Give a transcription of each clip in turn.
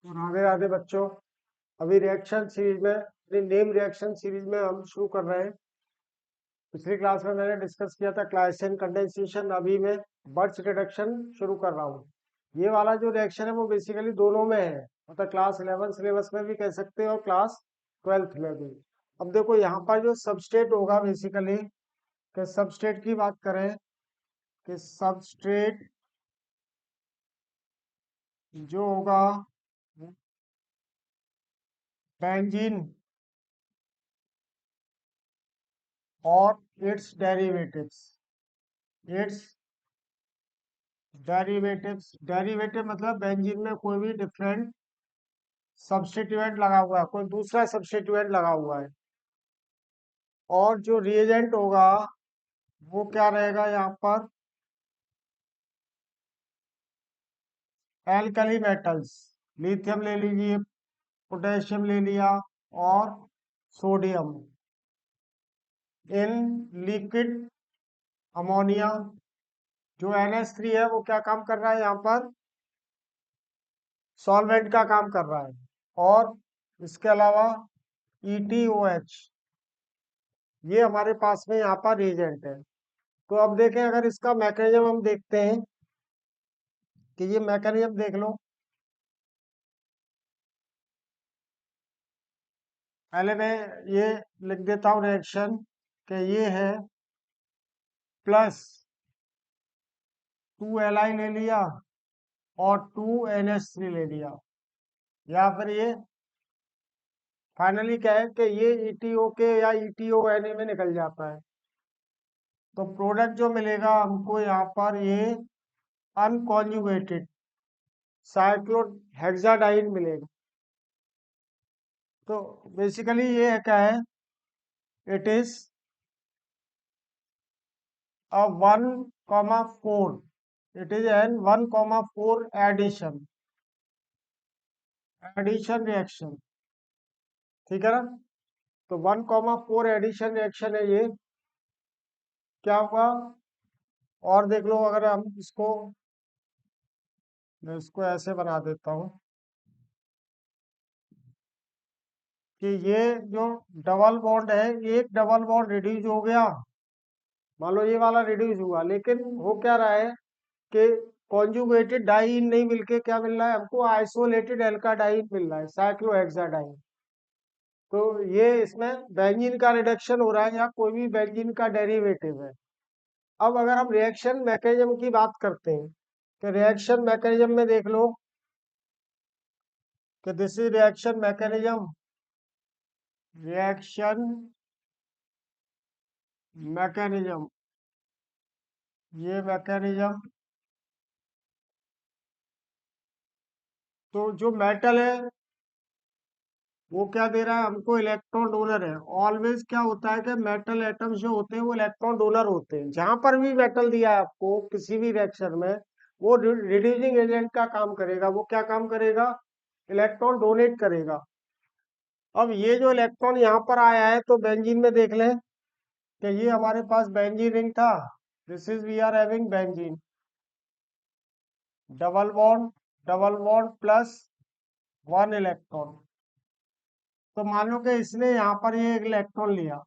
राधे राधे बच्चों। अभी reaction series में नेम रिएक्शन सीरीज में हम शुरू कर रहे हैं। पिछली क्लास में मैंने डिस्कस किया था क्लाइसेन कंडेंसेशन। अभी मैं बर्च रिडक्शन शुरू कर रहा हूँ। ये वाला जो रिएक्शन है वो बेसिकली दोनों में है, मतलब क्लास 11 सिलेबस में भी कह सकते हैं और क्लास 12th में भी। अब देखो यहाँ पर जो सबस्ट्रेट होगा बेसिकली, कि सबस्ट्रेट की बात करें कि सबस्ट्रेट जो होगा बेंजीन और इट्स डेरिवेटिव्स। इट्स डेरिवेटिव मतलब बेंजीन में कोई भी डिफरेंट सब्स्टिट्यूएंट लगा हुआ है, कोई दूसरा सब्स्टिट्यूएंट लगा हुआ है। और जो रिएजेंट होगा वो क्या रहेगा यहाँ पर, एल्कली मेटल्स। लिथियम ले लीजिए, पोटेशियम ले लिया और सोडियम इन लिक्विड अमोनिया। जो NH3 है वो क्या काम कर रहा है यहाँ पर, सॉल्वेंट का काम कर रहा है। और इसके अलावा ETOH, ये हमारे पास में यहाँ पर रिएजेंट है। तो अब देखें, अगर इसका मैकेनिज्म हम देखते हैं कि ये मैकेनिज्म देख लो। पहले मैं ये लिख देता हूँ रिएक्शन, कि ये है प्लस 2Li ले लिया और 2NH3 ले लिया, या फिर ये फाइनली क्या है कि ये ETO के या ETONA में निकल जाता है। तो प्रोडक्ट जो मिलेगा हमको यहाँ पर, ये अनकॉन्जुगेटेड साइक्लोहेक्साडाइन मिलेगा। तो बेसिकली ये क्या है, it is a 1,4, it is an 1,4 addition reaction. ठीक है ना। तो 1,4 एडिशन रिएक्शन है ये। क्या होगा, और देख लो, अगर हम इसको, मैं इसको ऐसे बना देता हूँ कि ये जो डबल बॉन्ड है, एक डबल बॉन्ड रिड्यूस हो गया। मान लो ये वाला रिड्यूस हुआ, लेकिन हो क्या रहा है कि कॉन्जुगेटेड डाइन नहीं मिलके क्या मिल रहा है हमको, आइसोलेटेड एल्काडाइन मिल रहा है, साइक्लोहेक्साडाइन। तो ये इसमें बेंजीन का रिडक्शन हो रहा है या कोई भी बेंजीन का डेरिवेटिव है। अब अगर हम रिएक्शन मैकेनिज्म की बात करते हैं, तो रिएक्शन मैकेनिज्म में देख लो कि this is reaction mechanism. Reaction mechanism, ये मैकेनिज्म। तो जो मेटल है वो क्या दे रहा है हमको, इलेक्ट्रॉन डोनर है। ऑलवेज क्या होता है कि मेटल एटम्स जो होते हैं वो इलेक्ट्रॉन डोनर होते हैं। जहां पर भी मेटल दिया है आपको किसी भी रिएक्शन में, वो रिड्यूसिंग एजेंट का काम करेगा। वो क्या काम करेगा, इलेक्ट्रॉन डोनेट करेगा। अब ये जो इलेक्ट्रॉन यहाँ पर आया है, तो बेंजीन में देख लें कि ये हमारे पास बेंजीन रिंग था। This is we are having benzene, double bond plus 1 electron. तो मान लो कि इसने यहाँ पर ये एक इलेक्ट्रॉन लिया,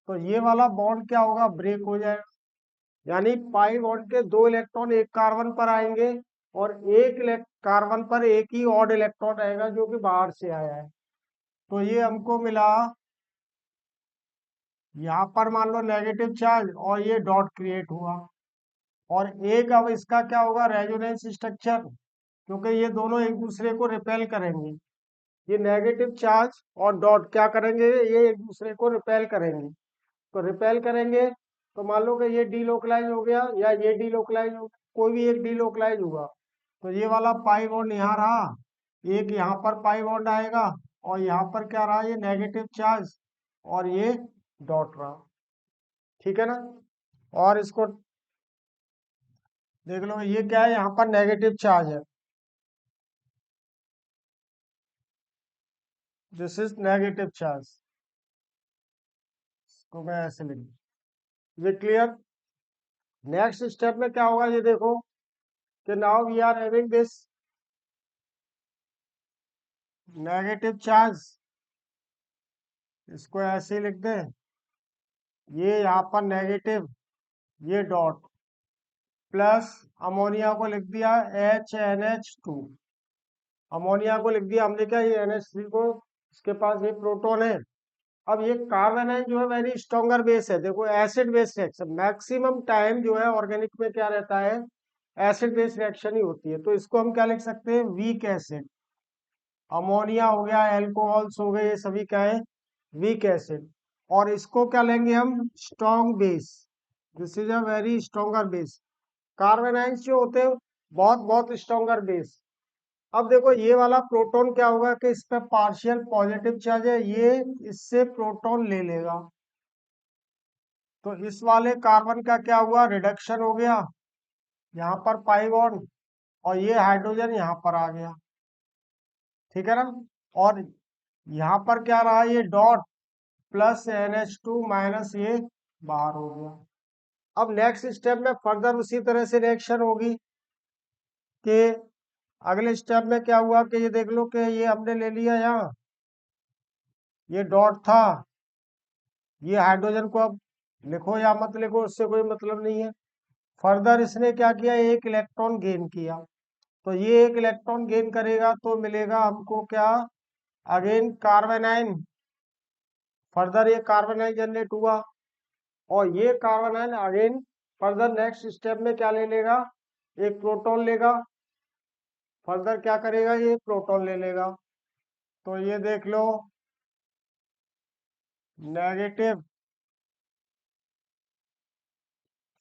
तो ये वाला बॉन्ड क्या होगा, ब्रेक हो जाएगा। यानी पाई बॉन्ड के 2 इलेक्ट्रॉन एक कार्बन पर आएंगे और एक कार्बन पर एक ही ऑड इलेक्ट्रॉन आएगा जो कि बाहर से आया है। तो ये हमको मिला यहाँ पर, मान लो नेगेटिव चार्ज, और ये डॉट क्रिएट हुआ। और एक, अब इसका क्या होगा, रेजोनेंस स्ट्रक्चर, क्योंकि ये दोनों एक दूसरे को रिपेल करेंगे। ये नेगेटिव चार्ज और डॉट क्या करेंगे, ये एक दूसरे को रिपेल करेंगे। तो रिपेल करेंगे, तो मान लो कि ये डीलोकलाइज हो गया या ये डीलोकलाइज हो गया, कोई भी एक डीलोकलाइज हुआ। तो ये वाला पाई बॉन्ड यहाँ रहा, एक यहाँ पर पाई बॉन्ड आएगा, और यहाँ पर क्या रहा, ये नेगेटिव चार्ज और ये डॉट रहा। ठीक है ना। और इसको देख लो, ये क्या है, यहाँ पर नेगेटिव चार्ज है। दिस इज नेगेटिव चार्ज, तो मैं ऐसे लिख दूं। ये क्लियर। नेक्स्ट स्टेप में क्या होगा, ये देखो कि now we are having this negative charge, इसको ऐसे ही लिख दें, ये यहाँ पर नेगेटिव, ये डॉट, प्लस अमोनिया को लिख दिया HNH2, अमोनिया को लिख दिया हमने क्या, ये NH3 को, इसके पास ये प्रोटॉन है। अब ये कार्बन है जो है वेरी स्ट्रॉन्गर बेस है, देखो acid base reaction maximum time जो है ऑर्गेनिक में क्या रहता है, एसिड बेस रिएक्शन ही होती है। तो इसको हम क्या लिख सकते हैं, वीक एसिड। अमोनिया हो गया, एल्कोहल्स हो गए, ये सभी क्या है, वीक एसिड। और इसको क्या लेंगे हम, strong base, this is a very stronger base. Carbon ions जो होते हैं बहुत बहुत स्ट्रॉन्गर बेस। अब देखो ये वाला प्रोटॉन क्या होगा कि इस पे पार्शियल पॉजिटिव चार्ज है, ये इससे प्रोटॉन ले लेगा, तो इस वाले कार्बन का क्या हुआ, रिडक्शन हो गया, यहाँ पर पाई बॉन्ड, और ये हाइड्रोजन यहाँ पर आ गया, ठीक है ना। और यहाँ पर क्या रहा, ये डॉट प्लस NH2 माइनस ये बाहर हो गया। अब नेक्स्ट स्टेप में फर्दर उसी तरह से रिएक्शन होगी कि अगले स्टेप में क्या हुआ कि ये देख लो कि ये हमने ले लिया यहाँ, ये डॉट था, ये हाइड्रोजन को अब लिखो या मत लिखो उससे कोई मतलब नहीं है। फर्दर इसने क्या किया, एक इलेक्ट्रॉन गेन किया, तो ये एक इलेक्ट्रॉन गेन करेगा तो मिलेगा हमको क्या, अगेन कार्बन आयन। फर्दर ये कार्बन आयन जनरेट हुआ, और ये carbon ion again further next step में क्या ले लेगा, एक प्रोटॉन लेगा, फर्दर क्या करेगा, ये प्रोटॉन ले लेगा। तो ये देख लो, नेगेटिव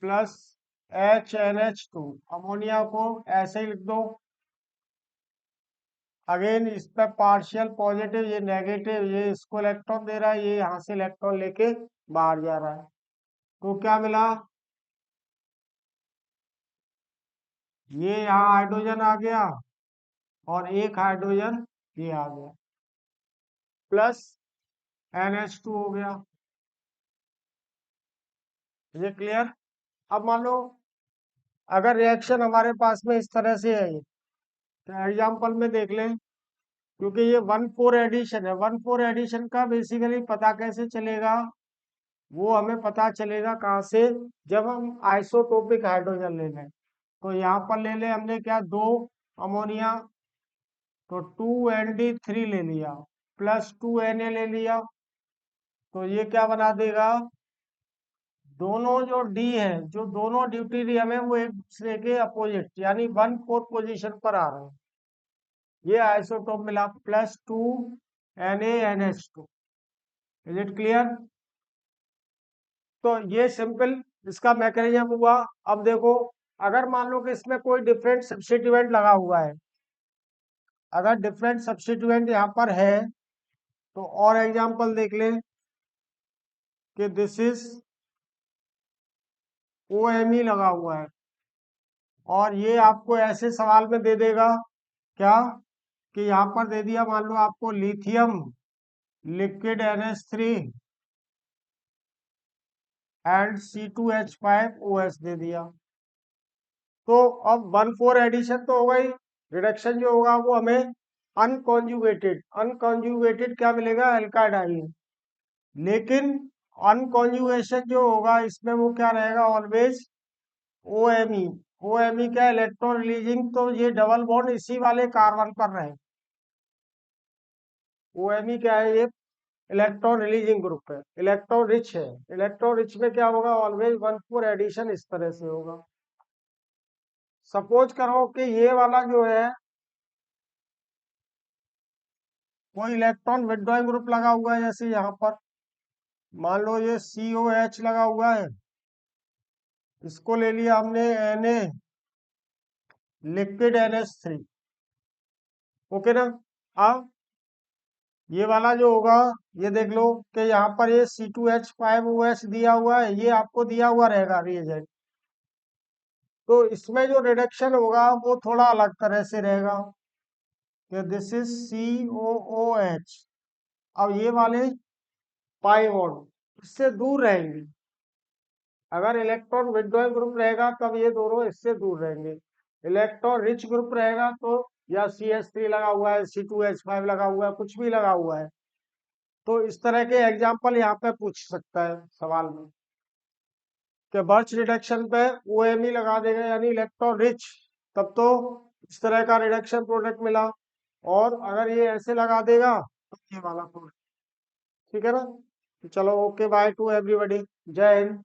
प्लस HNH2, अमोनिया को ऐसे ही लिख दो, अगेन इस पे पार्शियल पॉजिटिव, ये नेगेटिव, ये इसको इलेक्ट्रॉन दे रहा है, ये यहाँ से इलेक्ट्रॉन लेके बाहर जा रहा है, तो क्या मिला, ये यहाँ हाइड्रोजन आ गया, और एक हाइड्रोजन ये आ गया, प्लस NH2 हो गया। ये क्लियर। अब मान लो अगर रिएक्शन हमारे पास में इस तरह से है, तो एग्जाम्पल में देख लें, क्योंकि ये 1,4 एडिशन है, 1,4 एडिशन का बेसिकली पता कैसे चलेगा, वो हमें पता चलेगा कहाँ से, जब हम आइसोटोपिक हाइड्रोजन ले लें। तो यहाँ पर ले लें हमने क्या, दो अमोनिया, तो 2ND3 ले लिया, प्लस 2Na ले लिया, तो ये क्या बना देगा, दोनों जो डी है, जो दोनों ड्यूटेरियम है वो एक दूसरे के अपोजिट यानी 1,4 पोजीशन पर आ रहे हैं, ये आइसोटोप मिला, +2 Na NH2। Is it clear. तो ये सिंपल इसका मैकेनिज्म हुआ। अब देखो, अगर मान लो कि इसमें कोई डिफरेंट सब्स्टिट्यूएंट लगा हुआ है, अगर डिफरेंट सब्स्टिट्यूएंट यहाँ पर है, तो और एग्जांपल देख लें कि दिस इज OMe लगा हुआ है, और ये आपको ऐसे सवाल में दे देगा क्या, कि यहाँ पर दे दिया, मान लो आपको lithium liquid NH3 and C2H5OH दे दिया, तो अब 1,4 एडिशन तो होगा ही, रिडक्शन जो होगा वो हमें अनकॉन्जुगेटेड, अनकॉन्जुगेटेड क्या मिलेगा, एल्काडाइन। लेकिन अनकॉन्जुगेशन जो होगा इसमें वो क्या रहेगा, ऑलवेज OMe। OMe क्या, इलेक्ट्रॉन रिलीजिंग, तो ये डबल बॉन्ड इसी वाले कार्बन पर रहे। OMe क्या है, ये इलेक्ट्रॉन रिलीजिंग ग्रुप है, इलेक्ट्रॉन रिच है। इलेक्ट्रॉन रिच में क्या होगा, ऑलवेज 1,4 एडिशन इस तरह से होगा। सपोज करो कि ये वाला जो है कोई इलेक्ट्रॉन विड्रॉइंग ग्रुप लगा हुआ है, जैसे यहाँ पर मान लो ये COH लगा हुआ है, इसको ले लिया हमने Na लिक्विड NH3, ओके ना। अब ये वाला जो होगा, ये देख लो कि यहाँ पर ये C2H5OH दिया हुआ है, ये आपको दिया हुआ रहेगा रिएजेंट, तो इसमें जो रिडक्शन होगा वो थोड़ा अलग तरह से रहेगा, कि दिस इज COOH। अब ये वाले पाई बॉन्ड इससे दूर रहेंगे, अगर इलेक्ट्रॉन विड्रॉइंग ग्रुप रहेगा तब ये दोनों इससे दूर रहेंगे, इलेक्ट्रॉन रिच ग्रुप रहेगा तो या CH3 लगा हुआ है, C2H5 लगा हुआ है, कुछ भी लगा हुआ है। तो इस तरह के एग्जाम्पल यहाँ पे पूछ सकता है सवाल में कि बर्च रिडक्शन पे OMe लगा देगा यानी इलेक्ट्रॉन रिच, तब तो इस तरह का रिडक्शन प्रोडक्ट मिला। और अगर ये ऐसे लगा देगा तो ये वाला प्रोडक्ट। ठीक है ना? तो चलो, ओके, बाय टू एवरीबॉडी, जय हिंद।